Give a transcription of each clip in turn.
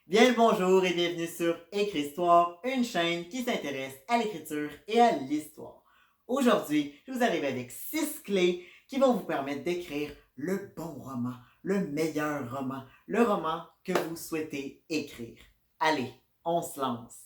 Bien le bonjour et bienvenue sur Écrit-Histoire, une chaîne qui s'intéresse à l'écriture et à l'histoire. Aujourd'hui, je vous arrive avec 6 clés qui vont vous permettre d'écrire le bon roman, le meilleur roman, le roman que vous souhaitez écrire. Allez, on se lance!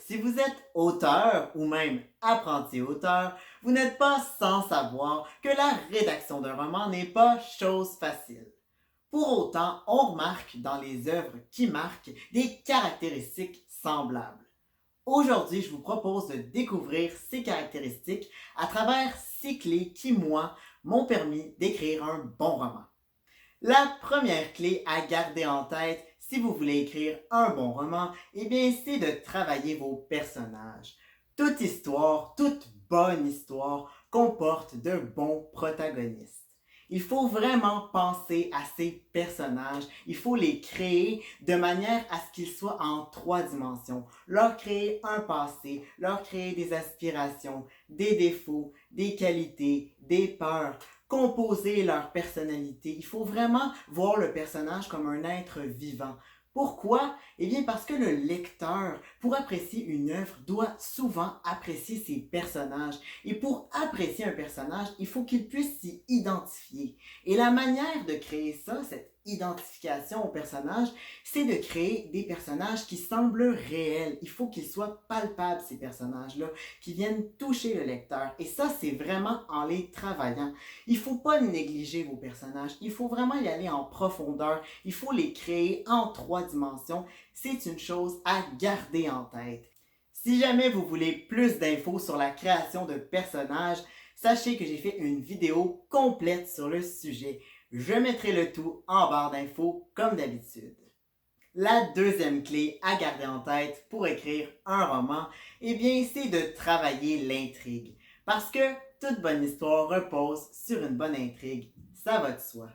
Si vous êtes auteur ou même apprenti auteur, vous n'êtes pas sans savoir que la rédaction d'un roman n'est pas chose facile. Pour autant, on remarque dans les œuvres qui marquent des caractéristiques semblables. Aujourd'hui, je vous propose de découvrir ces caractéristiques à travers 6 clés qui, moi, m'ont permis d'écrire un bon roman. La première clé à garder en tête si vous voulez écrire un bon roman, eh bien, c'est de travailler vos personnages. Toute histoire, toute bonne histoire comporte de bons protagonistes. Il faut vraiment penser à ces personnages, il faut les créer de manière à ce qu'ils soient en 3 dimensions, leur créer un passé, leur créer des aspirations, des défauts, des qualités, des peurs, composer leur personnalité. Il faut vraiment voir le personnage comme un être vivant. Pourquoi? Eh bien parce que le lecteur, pour apprécier une œuvre, doit souvent apprécier ses personnages. Et pour apprécier un personnage, il faut qu'il puisse s'y identifier. Et la manière de créer ça, cette identification au personnage, c'est de créer des personnages qui semblent réels. Il faut qu'ils soient palpables, ces personnages-là, qui viennent toucher le lecteur. Et ça, c'est vraiment en les travaillant. Il ne faut pas négliger vos personnages. Il faut vraiment y aller en profondeur. Il faut les créer en 3 dimensions. C'est une chose à garder en tête. Si jamais vous voulez plus d'infos sur la création de personnages, sachez que j'ai fait une vidéo complète sur le sujet. Je mettrai le tout en barre d'infos comme d'habitude. La deuxième clé à garder en tête pour écrire un roman, eh bien, c'est de travailler l'intrigue. Parce que toute bonne histoire repose sur une bonne intrigue, ça va de soi.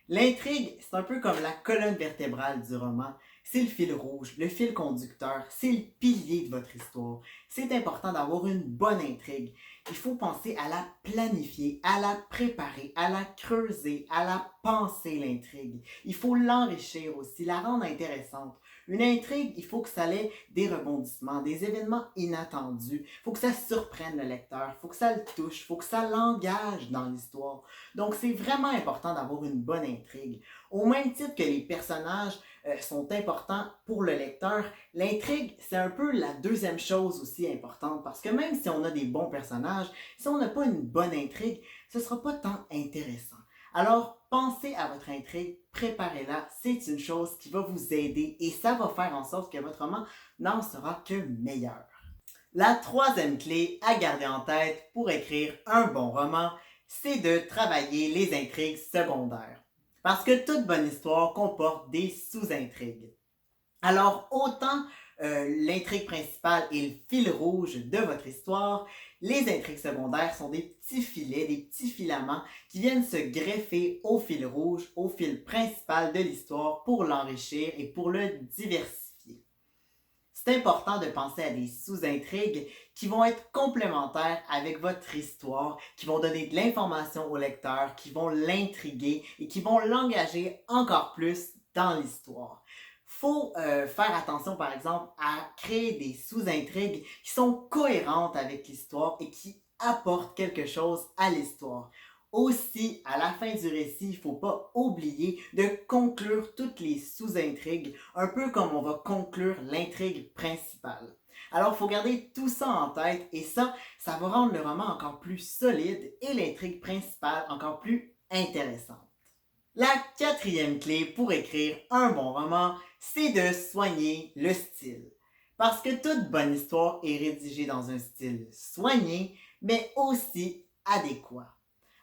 L'intrigue, c'est un peu comme la colonne vertébrale du roman. C'est le fil rouge, le fil conducteur, c'est le pilier de votre histoire. C'est important d'avoir une bonne intrigue. Il faut penser à la planifier, à la préparer, à la creuser, à la penser l'intrigue. Il faut l'enrichir aussi, la rendre intéressante. Une intrigue, il faut que ça ait des rebondissements, des événements inattendus. Il faut que ça surprenne le lecteur, il faut que ça le touche, il faut que ça l'engage dans l'histoire. Donc, c'est vraiment important d'avoir une bonne intrigue. Au même titre que les personnages sont importants pour le lecteur, l'intrigue, c'est un peu la deuxième chose aussi importante parce que même si on a des bons personnages, si on n'a pas une bonne intrigue, ce ne sera pas tant intéressant. Alors, pensez à votre intrigue, préparez-la, c'est une chose qui va vous aider et ça va faire en sorte que votre roman n'en sera que meilleur. La troisième clé à garder en tête pour écrire un bon roman, c'est de travailler les intrigues secondaires. Parce que toute bonne histoire comporte des sous-intrigues. Alors, autant l'intrigue principale est le fil rouge de votre histoire, les intrigues secondaires sont des petits filets, des petits filaments qui viennent se greffer au fil rouge, au fil principal de l'histoire pour l'enrichir et pour le diversifier. C'est important de penser à des sous-intrigues qui vont être complémentaires avec votre histoire, qui vont donner de l'information au lecteur, qui vont l'intriguer et qui vont l'engager encore plus dans l'histoire. Faut faire attention, par exemple, à créer des sous-intrigues qui sont cohérentes avec l'histoire et qui apportent quelque chose à l'histoire. Aussi, à la fin du récit, il ne faut pas oublier de conclure toutes les sous-intrigues, un peu comme on va conclure l'intrigue principale. Alors, il faut garder tout ça en tête et ça va rendre le roman encore plus solide et l'intrigue principale encore plus intéressante. La quatrième clé pour écrire un bon roman, c'est de soigner le style. Parce que toute bonne histoire est rédigée dans un style soigné, mais aussi adéquat.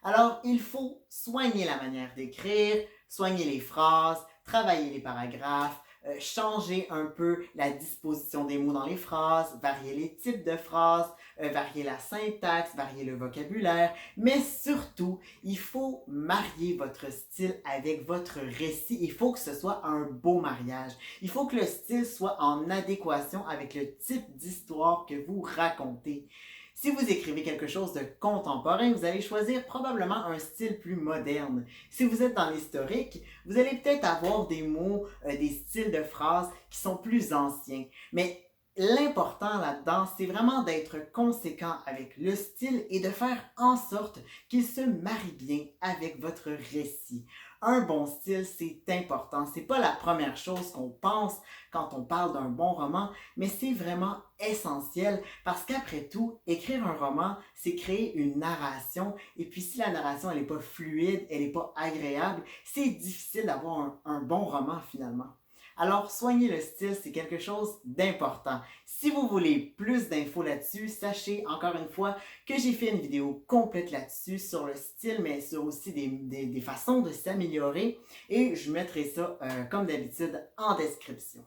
Alors, il faut soigner la manière d'écrire, soigner les phrases, travailler les paragraphes, changer un peu la disposition des mots dans les phrases, varier les types de phrases, varier la syntaxe, varier le vocabulaire, mais surtout, il faut marier votre style avec votre récit. Il faut que ce soit un beau mariage. Il faut que le style soit en adéquation avec le type d'histoire que vous racontez. Si vous écrivez quelque chose de contemporain, vous allez choisir probablement un style plus moderne. Si vous êtes dans l'historique, vous allez peut-être avoir des mots, des styles de phrases qui sont plus anciens. Mais l'important là-dedans, c'est vraiment d'être conséquent avec le style et de faire en sorte qu'il se marie bien avec votre récit. Un bon style, c'est important. C'est pas la première chose qu'on pense quand on parle d'un bon roman, mais c'est vraiment essentiel parce qu'après tout, écrire un roman, c'est créer une narration. Et puis si la narration, elle n'est pas fluide, elle n'est pas agréable, c'est difficile d'avoir un bon roman finalement. Alors, soigner le style, c'est quelque chose d'important. Si vous voulez plus d'infos là-dessus, sachez encore une fois que j'ai fait une vidéo complète là-dessus sur le style, mais sur aussi des façons de s'améliorer. Et je mettrai ça, comme d'habitude, en description.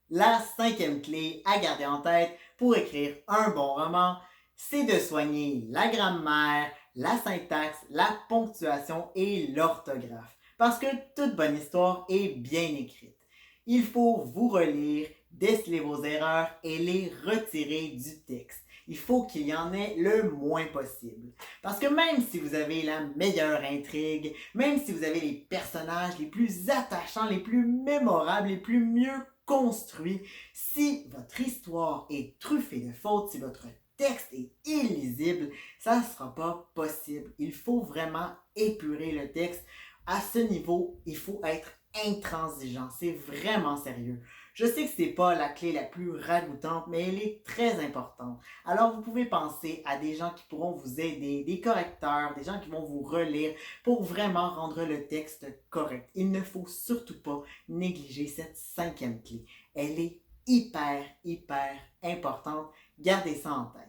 La cinquième clé à garder en tête pour écrire un bon roman, c'est de soigner la grammaire, la syntaxe, la ponctuation et l'orthographe. Parce que toute bonne histoire est bien écrite. Il faut vous relire, déceler vos erreurs et les retirer du texte. Il faut qu'il y en ait le moins possible. Parce que même si vous avez la meilleure intrigue, même si vous avez les personnages les plus attachants, les plus mémorables, les plus mieux construits, si votre histoire est truffée de fautes, si votre texte est illisible, ça ne sera pas possible. Il faut vraiment épurer le texte. À ce niveau, il faut être intransigeant. C'est vraiment sérieux. Je sais que ce n'est pas la clé la plus ragoûtante, mais elle est très importante. Alors, vous pouvez penser à des gens qui pourront vous aider, des correcteurs, des gens qui vont vous relire pour vraiment rendre le texte correct. Il ne faut surtout pas négliger cette cinquième clé. Elle est hyper importante. Gardez ça en tête.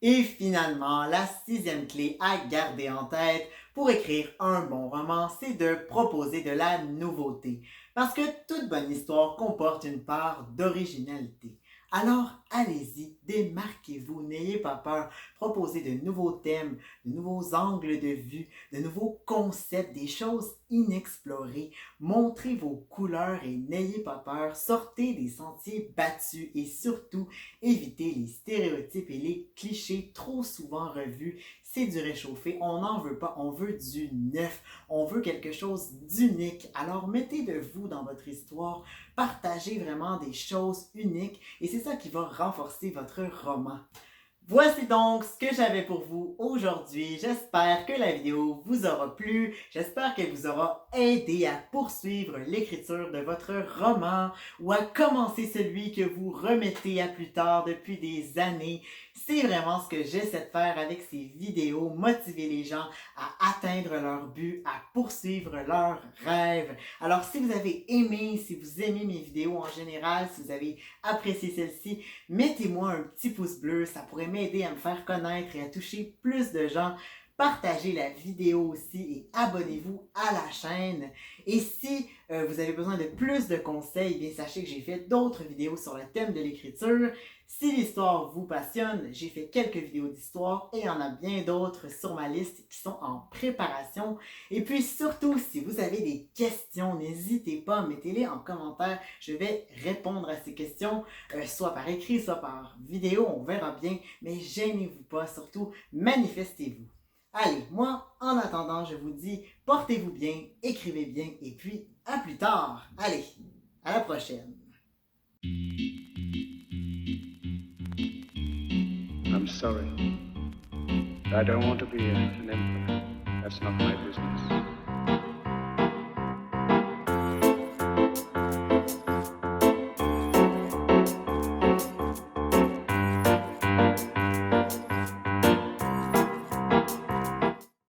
Et finalement, la sixième clé à garder en tête pour écrire un bon roman, c'est de proposer de la nouveauté. Parce que toute bonne histoire comporte une part d'originalité. Alors, allez-y, démarquez-vous, n'ayez pas peur. Proposez de nouveaux thèmes, de nouveaux angles de vue, de nouveaux concepts, des choses inexplorées. Montrez vos couleurs et n'ayez pas peur. Sortez des sentiers battus et surtout, évitez les stéréotypes et les clichés trop souvent revus. C'est du réchauffé, on n'en veut pas, on veut du neuf, on veut quelque chose d'unique. Alors, mettez de vous dans votre histoire, partagez vraiment des choses uniques et c'est ça qui va renforcer votre roman. Voici donc ce que j'avais pour vous aujourd'hui. J'espère que la vidéo vous aura plu. J'espère qu'elle vous aura aidé à poursuivre l'écriture de votre roman ou à commencer celui que vous remettez à plus tard depuis des années. C'est vraiment ce que j'essaie de faire avec ces vidéos, motiver les gens à atteindre leur but, à poursuivre leurs rêves. Alors si vous avez aimé, si vous aimez mes vidéos en général, si vous avez apprécié celle-ci, mettez-moi un petit pouce bleu, ça pourrait m'aider à me faire connaître et à toucher plus de gens. Partagez la vidéo aussi et abonnez-vous à la chaîne. Et si vous avez besoin de plus de conseils, bien sachez que j'ai fait d'autres vidéos sur le thème de l'écriture. Si l'histoire vous passionne, j'ai fait quelques vidéos d'histoire et il y en a bien d'autres sur ma liste qui sont en préparation. Et puis surtout, si vous avez des questions, n'hésitez pas, mettez-les en commentaire. Je vais répondre à ces questions, soit par écrit, soit par vidéo, on verra bien. Mais gênez-vous pas, surtout manifestez-vous. Allez, moi, en attendant, je vous dis, portez-vous bien, écrivez bien, et puis à plus tard. Allez, à la prochaine. I'm sorry. I don't want to be an emperor. That's not my business.